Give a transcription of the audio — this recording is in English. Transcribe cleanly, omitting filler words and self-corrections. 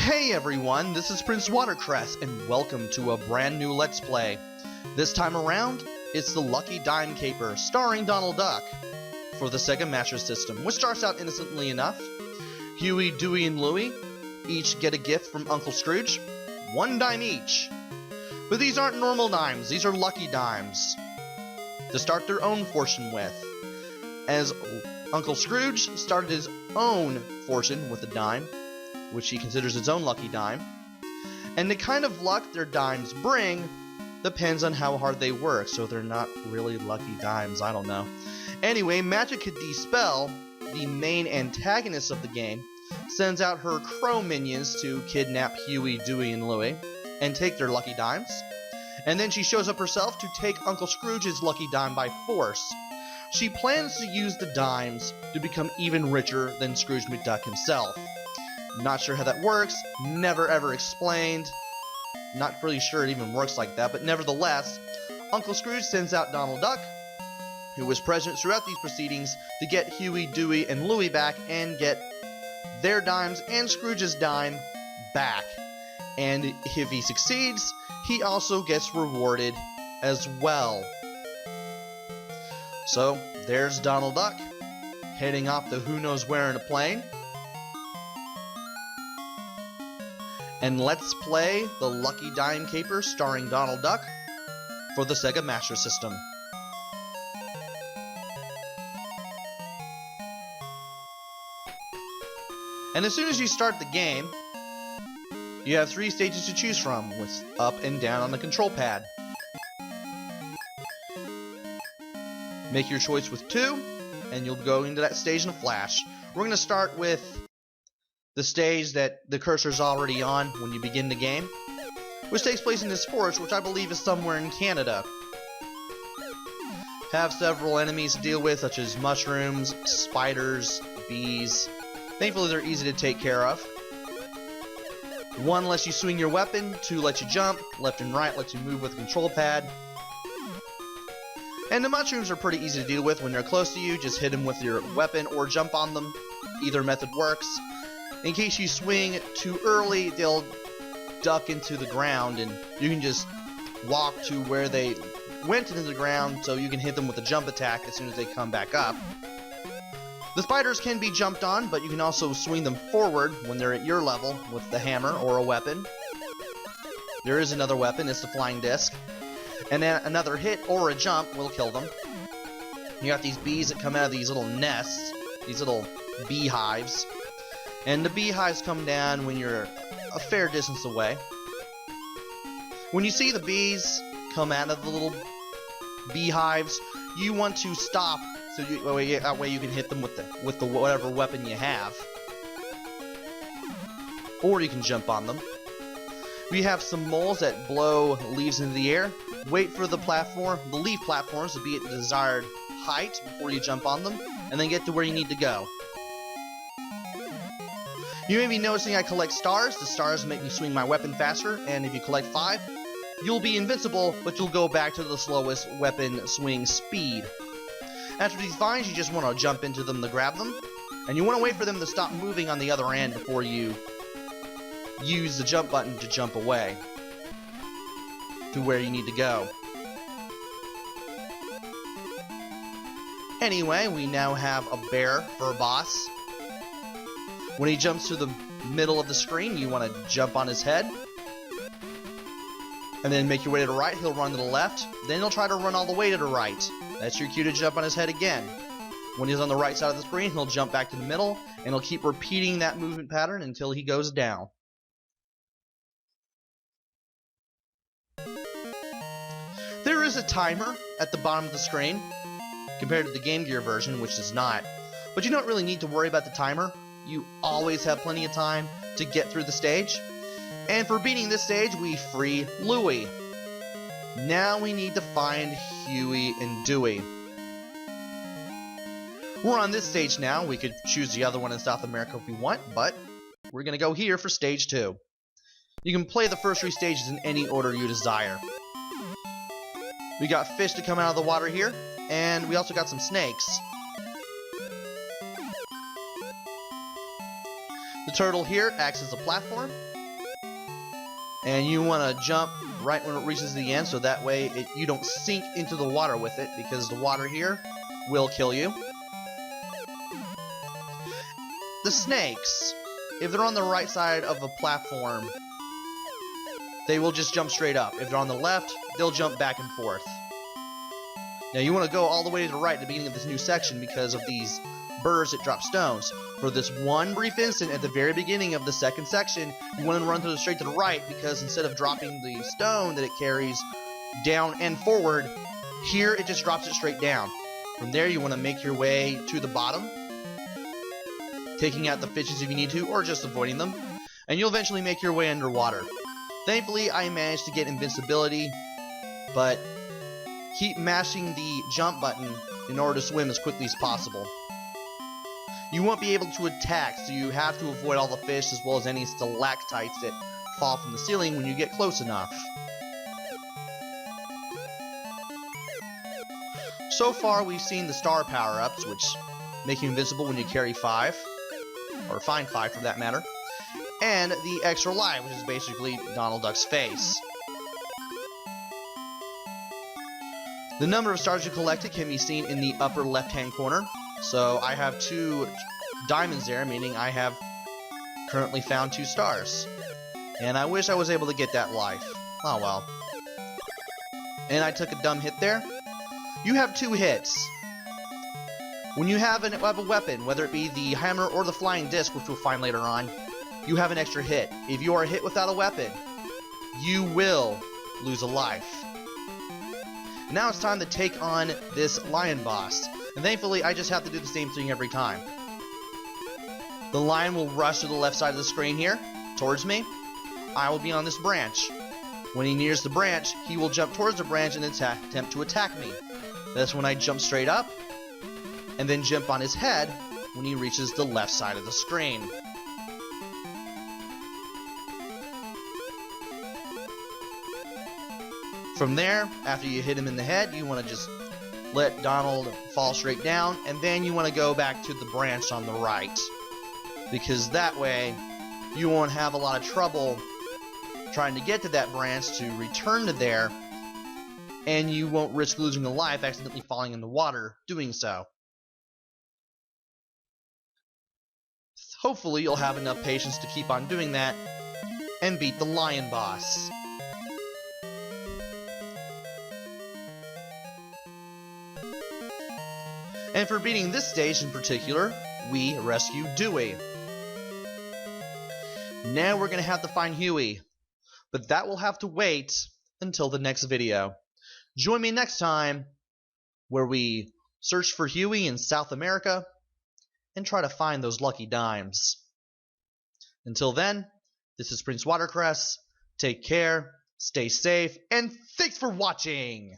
Hey everyone, this is Prince Watercress, and welcome to a brand new Let's Play. This time around, it's the Lucky Dime Caper, starring Donald Duck, for the Sega Master System, which starts out innocently enough. Huey, Dewey, and Louie each get a gift from Uncle Scrooge, 1 dime each. But these aren't normal dimes, these are lucky dimes, to start their own fortune with. As Uncle Scrooge started his own fortune with a dime, which he considers his own lucky dime, and the kind of luck their dimes bring depends on how hard they work, so they're not really lucky dimes, I don't know. Anyway, Magica DeSpell, the main antagonist of the game, sends out her crow minions to kidnap Huey, Dewey, and Louie, and take their lucky dimes, and then she shows up herself to take Uncle Scrooge's lucky dime by force. She plans to use the dimes to become even richer than Scrooge McDuck himself. Not sure how that works, never ever explained, not really sure it even works like that, but nevertheless, Uncle Scrooge sends out Donald Duck, who was present throughout these proceedings, to get Huey, Dewey, and Louie back and get their dimes and Scrooge's dime back. And if he succeeds, he also gets rewarded as well. So, there's Donald Duck, heading off to who knows where in a plane. And let's play the Lucky Dime Caper starring Donald Duck for the Sega Master System. And as soon as you start the game, you have 3 stages to choose from, with up and down on the control pad. Make your choice with 2, and you'll go into that stage in a flash. We're going to start with the stage that the cursor's already on when you begin the game, which takes place in this forest, which I believe is somewhere in Canada. Have several enemies to deal with, such as mushrooms, spiders, bees. Thankfully they're easy to take care of. 1 lets you swing your weapon, 2 lets you jump, left and right lets you move with the control pad. And the mushrooms are pretty easy to deal with. When they're close to you, just hit them with your weapon or jump on them. Either method works. In case you swing too early, they'll duck into the ground, and you can just walk to where they went into the ground, so you can hit them with a jump attack as soon as they come back up. The spiders can be jumped on, but you can also swing them forward when they're at your level with the hammer or a weapon. There is another weapon, it's the flying disc. And then another hit or a jump will kill them. You got these bees that come out of these little nests, these little beehives. And the beehives come down when you're a fair distance away. When you see the bees come out of the little beehives, you want to stop, so that way you can hit them with the whatever weapon you have. Or you can jump on them. We have some moles that blow leaves into the air. Wait for the leaf platforms to be at the desired height before you jump on them, and then get to where you need to go. You may be noticing I collect stars. The stars make me swing my weapon faster, and if you collect 5, you'll be invincible, but you'll go back to the slowest weapon swing speed. After these vines, you just want to jump into them to grab them, and you want to wait for them to stop moving on the other end before you use the jump button to jump away to where you need to go. Anyway, we now have a bear for a boss. When he jumps to the middle of the screen, you want to jump on his head. And then make your way to the right, he'll run to the left. Then he'll try to run all the way to the right. That's your cue to jump on his head again. When he's on the right side of the screen, he'll jump back to the middle, and he'll keep repeating that movement pattern until he goes down. There is a timer at the bottom of the screen, compared to the Game Gear version, which is not. But you don't really need to worry about the timer. You always have plenty of time to get through the stage. And for beating this stage, we free Louie. Now we need to find Huey and Dewey. We're on this stage now. We could choose the other one in South America if we want, but we're going to go here for stage 2. You can play the first 3 stages in any order you desire. We got fish to come out of the water here, and we also got some snakes. The turtle here acts as a platform, And you want to jump right when it reaches the end, so that way you don't sink into the water with it, because the water here will kill you. The snakes, if they're on the right side of a platform, they will just jump straight up. If they're on the left, they'll jump back and forth. Now you want to go all the way to the right at the beginning of this new section because of these birds that drop stones. For this one brief instant at the very beginning of the second section, you want to run straight to the right, because instead of dropping the stone that it carries down and forward, here it just drops it straight down. From there you want to make your way to the bottom, taking out the fishes if you need to, or just avoiding them, and you'll eventually make your way underwater. Thankfully, I managed to get invincibility, but keep mashing the jump button in order to swim as quickly as possible. You won't be able to attack, so you have to avoid all the fish as well as any stalactites that fall from the ceiling when you get close enough. So far, we've seen the star power-ups, which make you invincible when you carry 5, or find 5 for that matter, and the extra life, which is basically Donald Duck's face. The number of stars you collected can be seen in the upper left-hand corner. So I have 2 diamonds there, meaning I have currently found 2 stars. And I wish I was able to get that life. Oh well. And I took a dumb hit there. You have 2 hits. When you have a weapon, whether it be the hammer or the flying disc, which we'll find later on, you have an extra hit. If you are hit without a weapon, you will lose a life. Now it's time to take on this lion boss. And thankfully, I just have to do the same thing every time. The lion will rush to the left side of the screen here, towards me. I will be on this branch. When he nears the branch, he will jump towards the branch and attempt to attack me. That's when I jump straight up, and then jump on his head when he reaches the left side of the screen. From there, after you hit him in the head, you want to just let Donald fall straight down, and then you want to go back to the branch on the right, because that way you won't have a lot of trouble trying to get to that branch to return to there, and you won't risk losing a life accidentally falling in the water doing so. Hopefully you'll have enough patience to keep on doing that and beat the lion boss. And for beating this stage in particular, we rescue Dewey. Now we're going to have to find Huey, but that will have to wait until the next video. Join me next time where we search for Huey in South America and try to find those lucky dimes. Until then, this is Prince Watercress. Take care, stay safe, and thanks for watching!